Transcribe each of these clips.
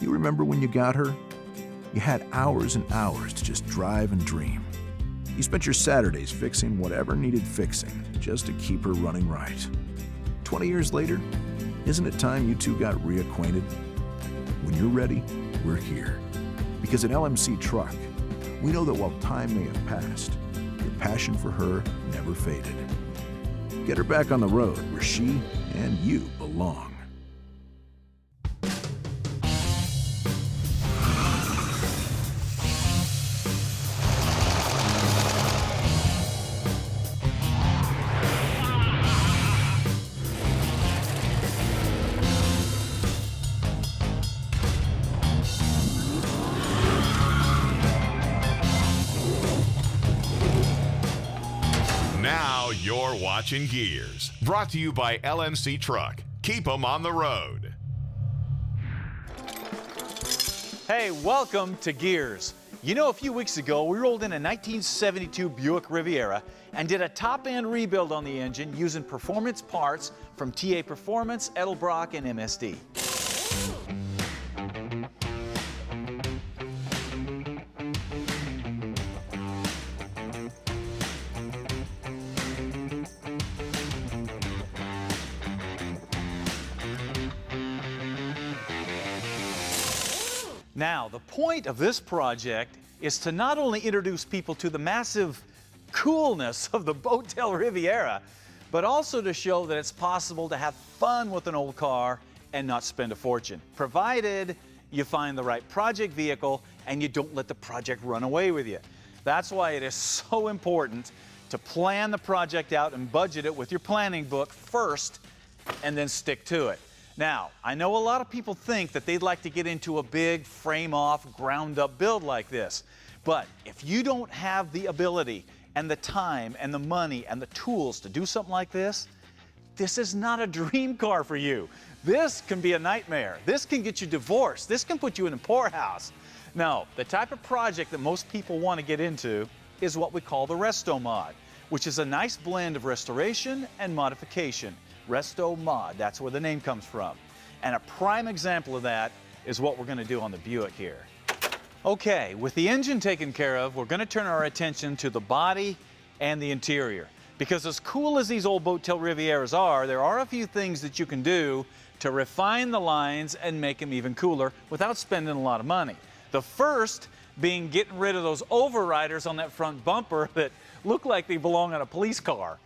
You remember when you got her? You had hours and hours to just drive and dream. You spent your Saturdays fixing whatever needed fixing just to keep her running right. 20 years later, isn't it time you two got reacquainted? When you're ready, we're here. Because at LMC Truck, we know that while time may have passed, your passion for her never faded. Get her back on the road where she and you belong. Now you're watching Gearz, brought to you by LMC Truck. Keep them on the road. Hey, welcome to Gearz. You know, a few weeks ago, we rolled in a 1972 Buick Riviera and did a top-end rebuild on the engine using performance parts from TA Performance, Edelbrock, and MSD. Now, the point of this project is to not only introduce people to the massive coolness of the Boattail Riviera, but also to show that it's possible to have fun with an old car and not spend a fortune, provided you find the right project vehicle and you don't let the project run away with you. That's why it is so important to plan the project out and budget it with your planning book first and then stick to it. Now, I know a lot of people think that they'd like to get into a big frame-off, ground-up build like this. But if you don't have the ability and the time and the money and the tools to do something like this, this is not a dream car for you. This can be a nightmare. This can get you divorced. This can put you in a poorhouse. No, the type of project that most people want to get into is what we call the Resto Mod, which is a nice blend of restoration and modification. Resto Mod, that's where the name comes from. And a prime example of that is what we're going to do on the Buick here. Okay, with the engine taken care of, we're going to turn our attention to the body and the interior. Because as cool as these old Boattail Rivieras are, there are a few things that you can do to refine the lines and make them even cooler without spending a lot of money. The first being getting rid of those overriders on that front bumper that look like they belong on a police car.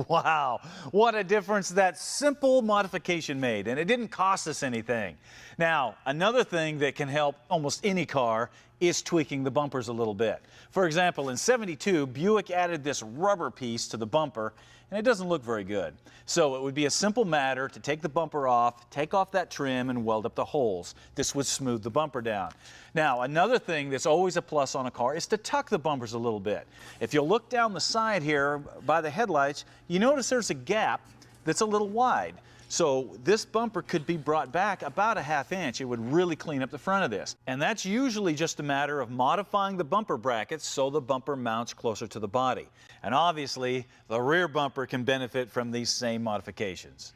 Wow, what a difference that simple modification made, and it didn't cost us anything. Now, another thing that can help almost any car is tweaking the bumpers a little bit. For example, in '72, Buick added this rubber piece to the bumper, and it doesn't look very good. So it would be a simple matter to take the bumper off, take off that trim, and weld up the holes. This would smooth the bumper down. Now, another thing that's always a plus on a car is to tuck the bumpers a little bit. If you look down the side here by the headlights, you notice there's a gap that's a little wide. So this bumper could be brought back about a ½ inch. It would really clean up the front of this. And that's usually just a matter of modifying the bumper brackets so the bumper mounts closer to the body. And obviously, the rear bumper can benefit from these same modifications.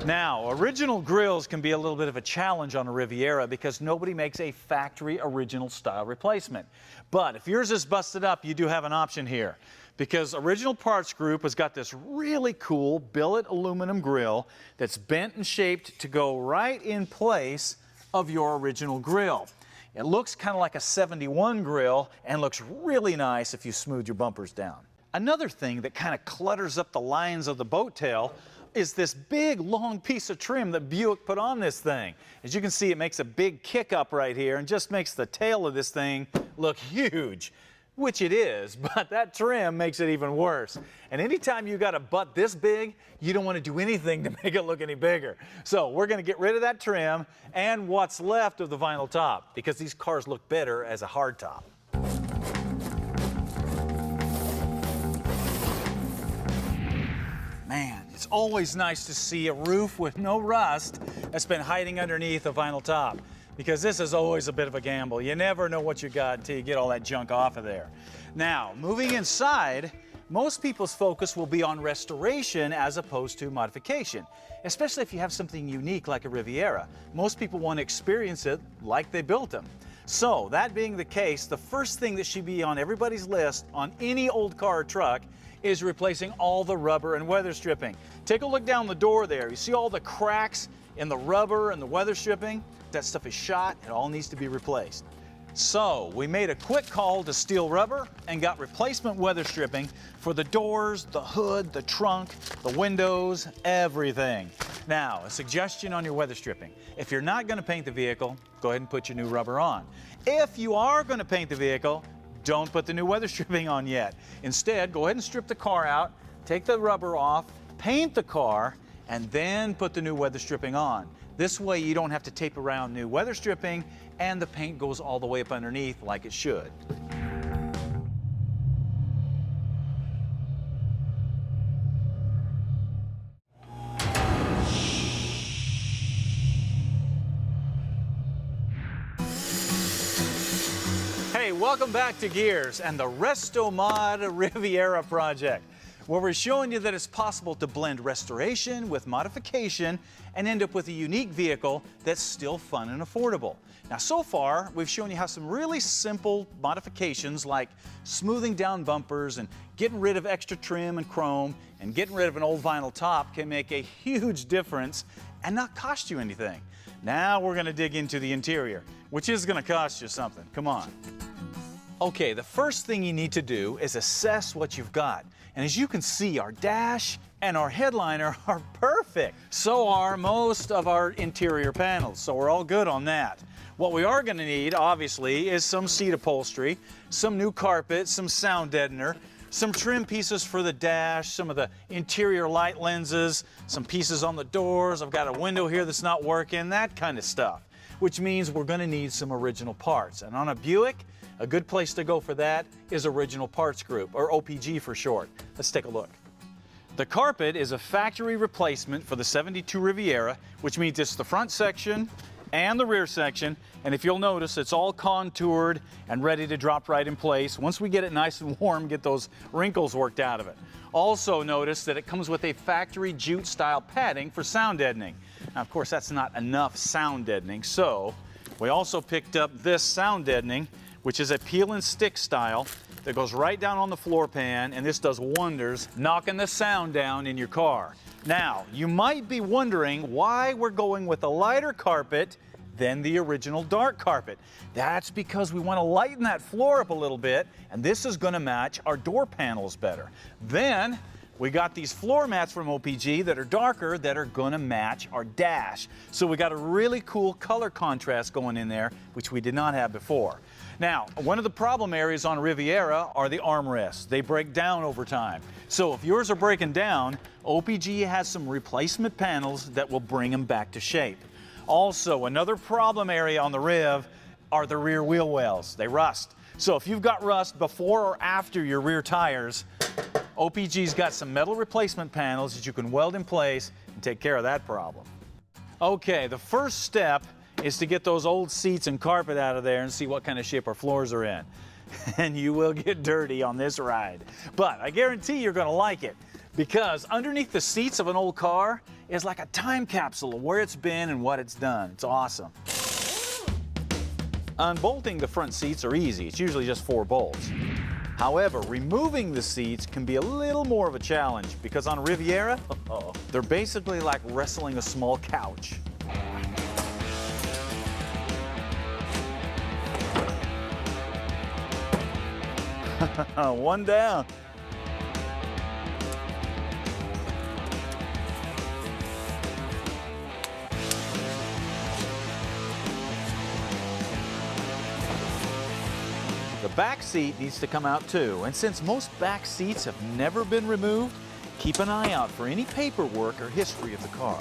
Now, original grills can be a little bit of a challenge on a Riviera because nobody makes a factory original style replacement. But if yours is busted up, you do have an option here. Because Original Parts Group has got this really cool billet aluminum grill that's bent and shaped to go right in place of your original grill. It looks kind of like a '71 grill and looks really nice if you smooth your bumpers down. Another thing that kind of clutters up the lines of the Boattail is this big long piece of trim that Buick put on this thing. As you can see, it makes a big kick up right here and just makes the tail of this thing look huge. Which it is, but that trim makes it even worse. And anytime you got a butt this big, you don't want to do anything to make it look any bigger. So we're going to get rid of that trim and what's left of the vinyl top, because these cars look better as a hard top. Man, it's always nice to see a roof with no rust that's been hiding underneath a vinyl top, because this is always a bit of a gamble. You never know what you got until you get all that junk off of there. Now, moving inside, most people's focus will be on restoration as opposed to modification, especially if you have something unique like a Riviera. Most people want to experience it like they built them. So, that being the case, the first thing that should be on everybody's list on any old car or truck is replacing all the rubber and weather stripping. Take a look down the door there. You see all the cracks in the rubber and the weather stripping? That stuff is shot. It all needs to be replaced. So, we made a quick call to Steel Rubber and got replacement weather stripping for the doors, the hood, the trunk, the windows, everything. Now, a suggestion on your weather stripping. If you're not going to paint the vehicle, go ahead and put your new rubber on. If you are going to paint the vehicle, don't put the new weather stripping on yet. Instead, go ahead and strip the car out, take the rubber off, paint the car, and then put the new weather stripping on. This way you don't have to tape around new weather stripping and the paint goes all the way up underneath like it should. Hey, welcome back to Gearz and the Resto-Mod Riviera project, where we're showing you that it's possible to blend restoration with modification and end up with a unique vehicle that's still fun and affordable. Now, so far, we've shown you how some really simple modifications like smoothing down bumpers and getting rid of extra trim and chrome and getting rid of an old vinyl top can make a huge difference and not cost you anything. Now we're going to dig into the interior, which is going to cost you something. Come on. Okay, the first thing you need to do is assess what you've got. And as you can see, our dash and our headliner are perfect. So are most of our interior panels, so we're all good on that. What we are going to need, obviously, is some seat upholstery, some new carpet, some sound deadener, some trim pieces for the dash, some of the interior light lenses, some pieces on the doors. I've got a window here that's not working, that kind of stuff. Which means we're going to need some original parts. And on a Buick, a good place to go for that is Original Parts Group, or OPG for short. Let's take a look. The carpet is a factory replacement for the 72 Riviera, which means it's the front section and the rear section, and if you'll notice, it's all contoured and ready to drop right in place. Once we get it nice and warm, get those wrinkles worked out of it. Also notice that it comes with a factory jute style padding for sound deadening. Now, of course, that's not enough sound deadening, so we also picked up this sound deadening, which is a peel and stick style that goes right down on the floor pan, and this does wonders, knocking the sound down in your car. Now, you might be wondering why we're going with a lighter carpet than the original dark carpet. That's because we want to lighten that floor up a little bit, and this is going to match our door panels better. Then, we got these floor mats from OPG that are darker that are going to match our dash. So we got a really cool color contrast going in there, which we did not have before. Now, one of the problem areas on Riviera are the armrests. They break down over time. So if yours are breaking down, OPG has some replacement panels that will bring them back to shape. Also, another problem area on the Riv are the rear wheel wells. They rust. So if you've got rust before or after your rear tires, OPG's got some metal replacement panels that you can weld in place and take care of that problem. Okay, the first step is to get those old seats and carpet out of there and see what kind of shape our floors are in. And you will get dirty on this ride. But I guarantee you're going to like it, because underneath the seats of an old car is like a time capsule of where it's been and what it's done. It's awesome. Unbolting the front seats are easy. It's usually just 4 bolts. However, removing the seats can be a little more of a challenge, because on Riviera, they're basically like wrestling a small couch. One down. The back seat needs to come out too, and since most back seats have never been removed, keep an eye out for any paperwork or history of the car.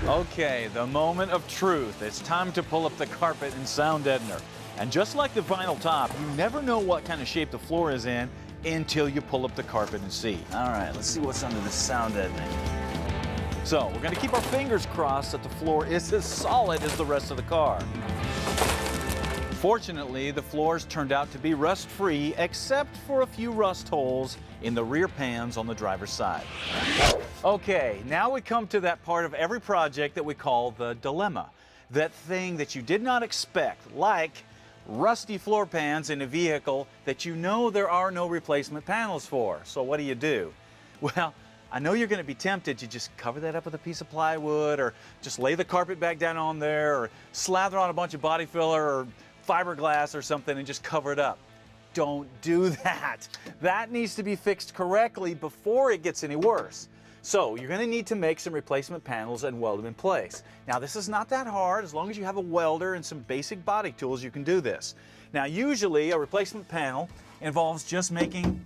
Okay, the moment of truth. It's time to pull up the carpet and sound deadener. And just like the vinyl top, you never know what kind of shape the floor is in until you pull up the carpet and see. All right, let's see what's under the sound deadening. So we're going to keep our fingers crossed that the floor is as solid as the rest of the car. Fortunately, the floors turned out to be rust-free except for a few rust holes in the rear pans on the driver's side. Okay, now we come to that part of every project that we call the dilemma. That thing that you did not expect, like rusty floor pans in a vehicle that you know there are no replacement panels for. So what do? Well, I know you're going to be tempted to just cover that up with a piece of plywood, or just lay the carpet back down on there, or slather on a bunch of body filler or fiberglass or something and just cover it up. Don't do that. That needs to be fixed correctly before it gets any worse. So you're going to need to make some replacement panels and weld them in place. Now this is not that hard. As long as you have a welder and some basic body tools, you can do this. Now usually a replacement panel involves just making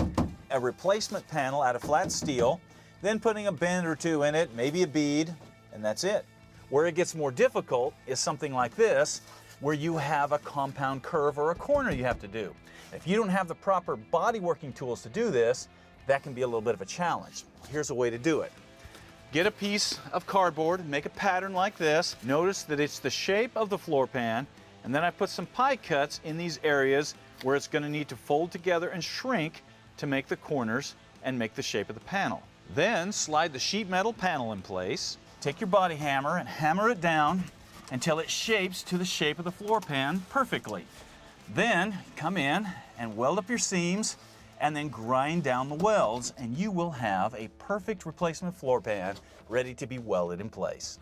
a replacement panel out of flat steel, then putting a bend or two in it, maybe a bead, and that's it. Where it gets more difficult is something like this, where you have a compound curve or a corner you have to do. If you don't have the proper body working tools to do this, that can be a little bit of a challenge. Here's a way to do it. Get a piece of cardboard and make a pattern like this. Notice that it's the shape of the floor pan, and then I put some pie cuts in these areas where it's going to need to fold together and shrink to make the corners and make the shape of the panel. Then slide the sheet metal panel in place. Take your body hammer and hammer it down until it shapes to the shape of the floor pan perfectly. Then come in and weld up your seams and then grind down the welds, and you will have a perfect replacement floor pan ready to be welded in place.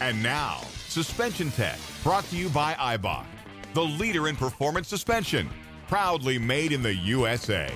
And now, Suspension Tech, brought to you by Eibach, the leader in performance suspension, proudly made in the USA.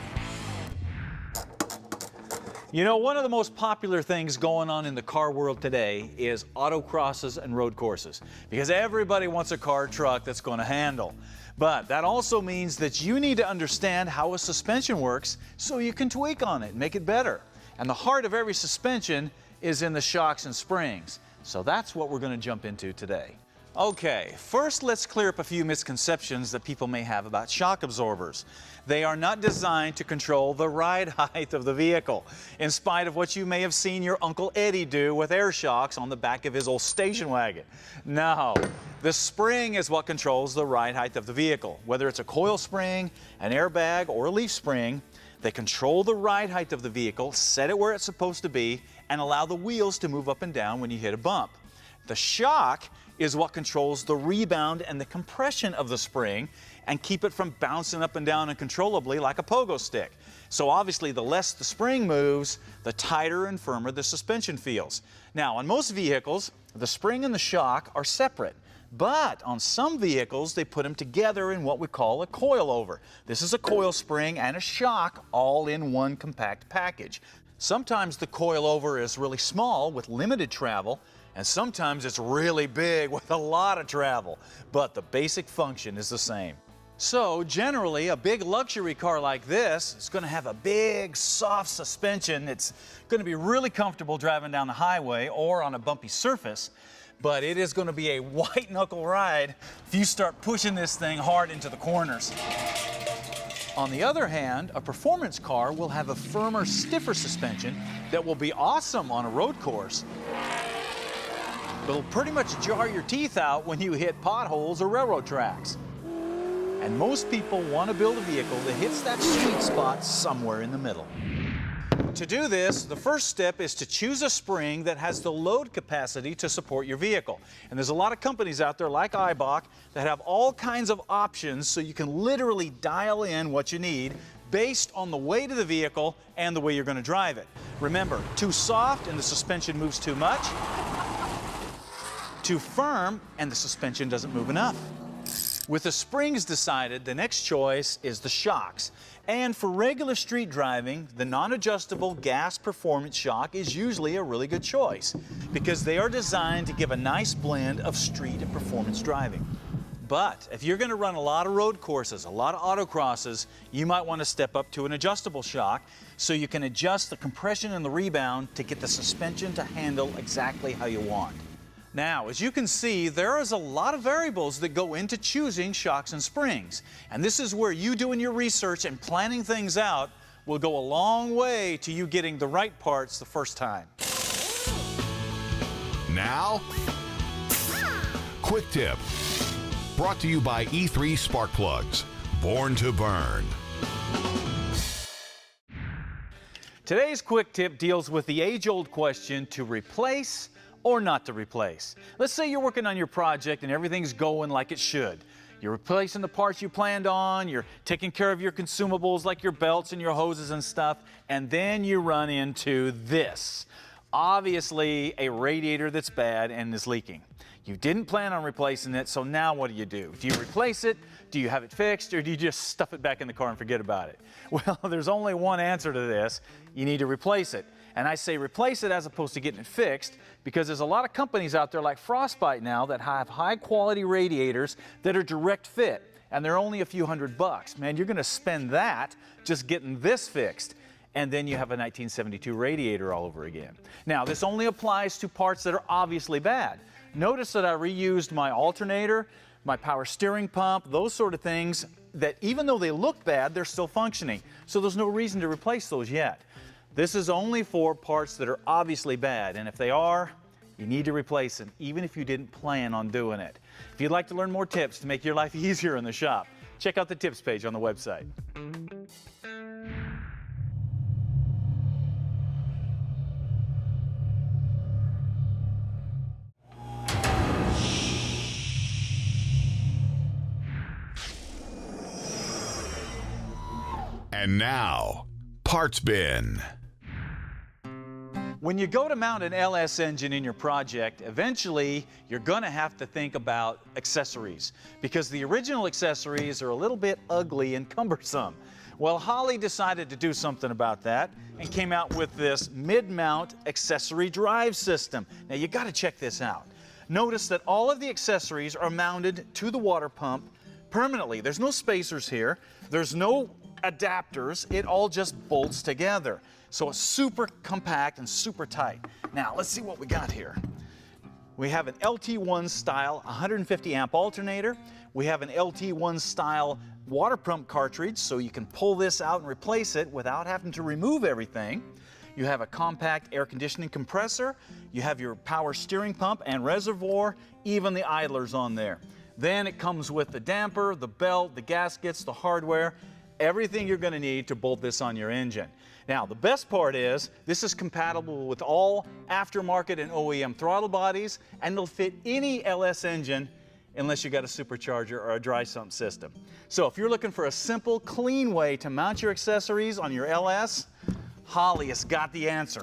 You know, one of the most popular things going on in the car world today is autocrosses and road courses, because everybody wants a car truck that's going to handle. But that also means that you need to understand how a suspension works so you can tweak on it and make it better. And the heart of every suspension is in the shocks and springs. So that's what we're going to jump into today. Okay, first let's clear up a few misconceptions that people may have about shock absorbers. They are not designed to control the ride height of the vehicle, in spite of what you may have seen your Uncle Eddie do with air shocks on the back of his old station wagon. No, the spring is what controls the ride height of the vehicle. Whether it's a coil spring, an airbag, or a leaf spring, they control the ride height of the vehicle, set it where it's supposed to be, and allow the wheels to move up and down when you hit a bump. The shock is what controls the rebound and the compression of the spring and keep it from bouncing up and down uncontrollably like a pogo stick. So obviously the less the spring moves, the tighter and firmer the suspension feels. Now on most vehicles, the spring and the shock are separate. But on some vehicles, they put them together in what we call a coilover. This is a coil spring and a shock all in one compact package. Sometimes the coilover is really small with limited travel, and sometimes it's really big with a lot of travel, but the basic function is the same. So generally, a big luxury car like this is going to have a big, soft suspension. It's going to be really comfortable driving down the highway or on a bumpy surface, but it is going to be a white-knuckle ride if you start pushing this thing hard into the corners. On the other hand, a performance car will have a firmer, stiffer suspension that will be awesome on a road course, but it'll pretty much jar your teeth out when you hit potholes or railroad tracks. And most people want to build a vehicle that hits that sweet spot somewhere in the middle. To do this, the first step is to choose a spring that has the load capacity to support your vehicle. And there's a lot of companies out there like Eibach that have all kinds of options so you can literally dial in what you need based on the weight of the vehicle and the way you're going to drive it. Remember, too soft and the suspension moves too much. Too firm and the suspension doesn't move enough. With the springs decided, the next choice is the shocks. And for regular street driving, the non-adjustable gas performance shock is usually a really good choice because they are designed to give a nice blend of street and performance driving. But if you're going to run a lot of road courses, a lot of autocrosses, you might want to step up to an adjustable shock so you can adjust the compression and the rebound to get the suspension to handle exactly how you want. Now, as you can see, there is a lot of variables that go into choosing shocks and springs. And this is where you doing your research and planning things out will go a long way to you getting the right parts the first time. Now, Quick Tip. Brought to you by E3 Spark Plugs. Born to burn. Today's Quick Tip deals with the age-old question to replace or not to replace. Let's say you're working on your project and everything's going like it should. You're replacing the parts you planned on, you're taking care of your consumables like your belts and your hoses and stuff, and then you run into this. Obviously, a radiator that's bad and is leaking. You didn't plan on replacing it, so now what do? Do you replace it? Do you have it fixed, or do you just stuff it back in the car and forget about it? Well, there's only one answer to this. You need to replace it. And I say replace it as opposed to getting it fixed because there's a lot of companies out there like Frostbite now that have high quality radiators that are direct fit, and they're only a few $100. Man, you're gonna spend that just getting this fixed, and then you have a 1972 radiator all over again. Now, this only applies to parts that are obviously bad. Notice that I reused my alternator, my power steering pump, those sort of things that even though they look bad, they're still functioning. So there's no reason to replace those yet. This is only for parts that are obviously bad, and if they are, you need to replace them, even if you didn't plan on doing it. If you'd like to learn more tips to make your life easier in the shop, check out the tips page on the website. And now, Parts Bin. When you go to mount an LS engine in your project, eventually you're going to have to think about accessories because the original accessories are a little bit ugly and cumbersome. Well, Holley decided to do something about that and came out with this mid-mount accessory drive system. Now you got to check this out. Notice that all of the accessories are mounted to the water pump permanently. There's no spacers here. There's no adapters. It all just bolts together. So it's super compact and super tight. Now let's see what we got here. We have an LT1 style 150 amp alternator. We have an LT1 style water pump cartridge, so you can pull this out and replace it without having to remove everything. You have a compact air conditioning compressor. You have your power steering pump and reservoir, even the idlers on there. Then it comes with the damper, the belt, the gaskets, the hardware, everything you're going to need to bolt this on your engine. Now, the best part is this is compatible with all aftermarket and OEM throttle bodies, and it'll fit any LS engine unless you got a supercharger or a dry sump system. So if you're looking for a simple, clean way to mount your accessories on your LS, Holley has got the answer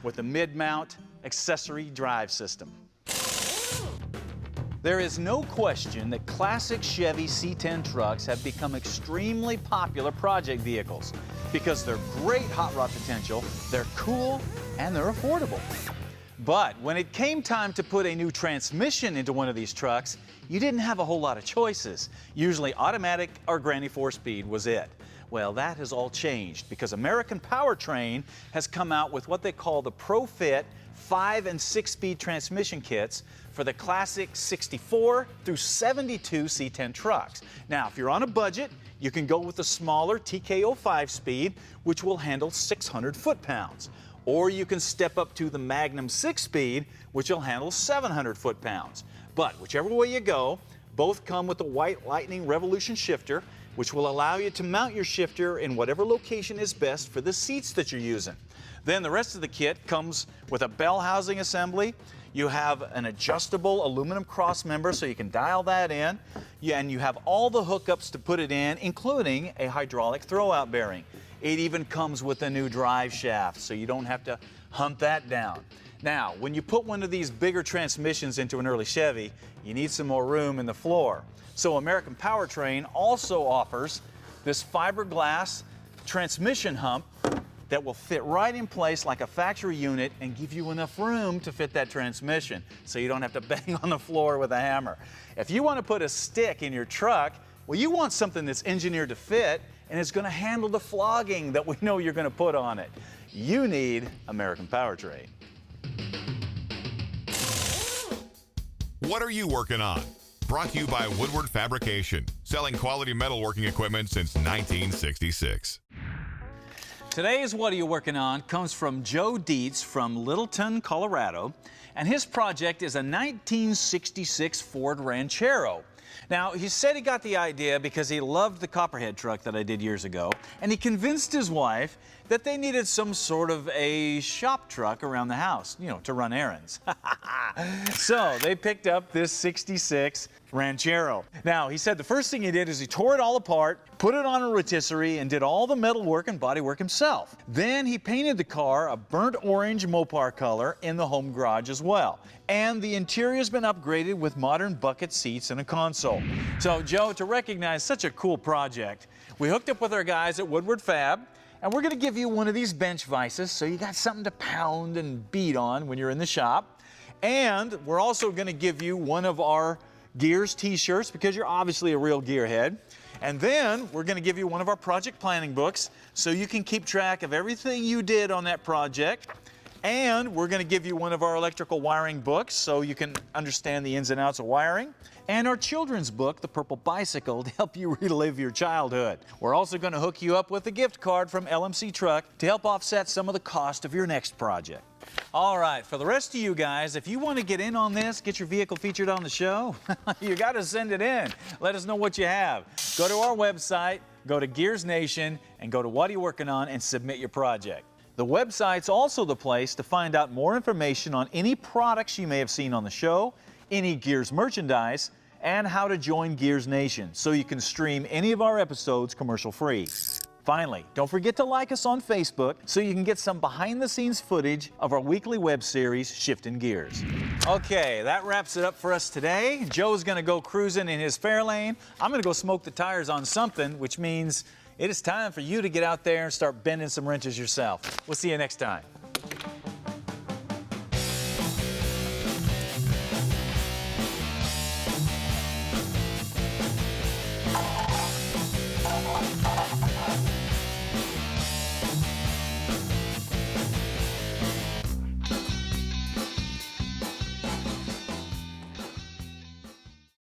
with the mid-mount accessory drive system. There is no question that classic Chevy C10 trucks have become extremely popular project vehicles because they're great hot rod potential, they're cool, and they're affordable. But when it came time to put a new transmission into one of these trucks, you didn't have a whole lot of choices. Usually automatic or granny 4-speed was it. Well, that has all changed because American Powertrain has come out with what they call the ProFit 5- and 6-speed transmission kits for the classic 64 through 72 C10 trucks. Now, if you're on a budget, you can go with the smaller TKO 5-speed, which will handle 600 foot-pounds. Or you can step up to the Magnum 6-speed, which will handle 700 foot-pounds. But whichever way you go, both come with the White Lightning Revolution shifter, which will allow you to mount your shifter in whatever location is best for the seats that you're using. Then the rest of the kit comes with a bell housing assembly. You have an adjustable aluminum cross member so you can dial that in. And you have all the hookups to put it in, including a hydraulic throwout bearing. It even comes with a new drive shaft, so you don't have to hunt that down. Now, when you put one of these bigger transmissions into an early Chevy, you need some more room in the floor. So American Powertrain also offers this fiberglass transmission hump that will fit right in place like a factory unit and give you enough room to fit that transmission so you don't have to bang on the floor with a hammer. If you want to put a stick in your truck, well, you want something that's engineered to fit and is going to handle the flogging that we know you're going to put on it. You need American Powertrain. What are you working on? Brought to you by Woodward Fabrication, selling quality metalworking equipment since 1966. Today's What Are You Working On comes from Joe Dietz from Littleton, Colorado, and his project is a 1966 Ford Ranchero. Now, he said he got the idea because he loved the Copperhead truck that I did years ago, and he convinced his wife that they needed some sort of a shop truck around the house, you know, to run errands. So they picked up this 66 Ranchero. Now, he said the first thing he did is he tore it all apart, put it on a rotisserie, and did all the metal work and body work himself. Then he painted the car a burnt orange Mopar color in the home garage as well. And the interior's been upgraded with modern bucket seats and a console. So, Joe, to recognize such a cool project, we hooked up with our guys at Woodward Fab, and we're going to give you one of these bench vices so you got something to pound and beat on when you're in the shop. And we're also going to give you one of our Gearz t-shirts because you're obviously a real gearhead. And then we're going to give you one of our project planning books so you can keep track of everything you did on that project. And we're going to give you one of our electrical wiring books so you can understand the ins and outs of wiring. And our children's book, The Purple Bicycle, to help you relive your childhood. We're also going to hook you up with a gift card from LMC Truck to help offset some of the cost of your next project. All right, for the rest of you guys, if you want to get in on this, get your vehicle featured on the show, you got to send it in. Let us know what you have. Go to our website, go to Gearz Nation, and go to What Are You Working On and submit your project. The website's also the place to find out more information on any products you may have seen on the show, any Gearz merchandise, and how to join Gearz Nation so you can stream any of our episodes commercial-free. Finally, don't forget to like us on Facebook so you can get some behind-the-scenes footage of our weekly web series, Shifting Gears. Okay, that wraps it up for us today. Joe's going to go cruising in his Fairlane. I'm going to go smoke the tires on something, which means it is time for you to get out there and start bending some wrenches yourself. We'll see you next time.